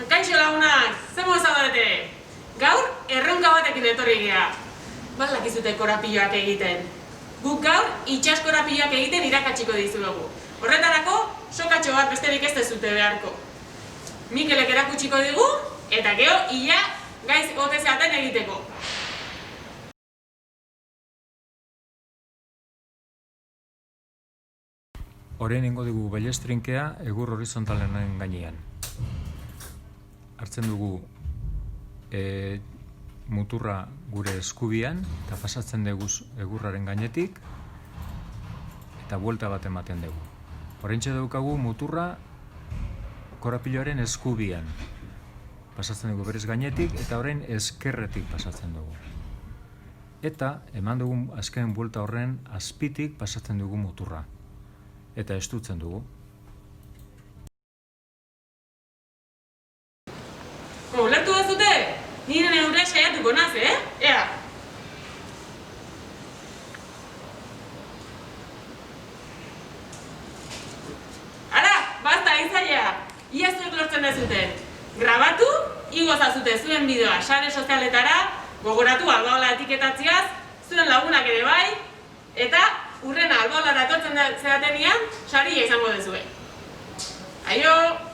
Kaixo lagunak, zer moz zaudete? Gaur, erronka batekin etorri gea. Badakizute korapilloak egiten. Guk gaur, itsas korapilloak egiten irakatsiko dizuegu. Horretarako, sokatxo bat besterik ez dezute beharko. Mikelek erakutsiko digu, eta gero, ia, gaiz ote zeaten egiteko. Orain ingo dugu bailestrinkea egur horizontalen gainean. Hartzen dugu muturra gure eskubian eta pasatzen dugu egurraren gainetik eta buelta bat ematen dugu. Oraintxe daukagu muturra korapilloaren eskubian. Pasatzen dugu berez gainetik eta orain eskerretik pasatzen dugu. Eta eman dugu azken buelta horren azpitik pasatzen dugu muturra. Eta estutzen dugu. Ulertu duzute? Nire neure saiatuko naz, Ea! Ara, basta, izaila! Ia zuek lortzen dezuten. Grabatu, igo zazute zuen bideoa sare sozialetara, gogoratu Albaola etiketatziaz, zuen lagunak ere bai, eta urrena Albaolara etortzen zeatenean, saria izango dezue. Aio!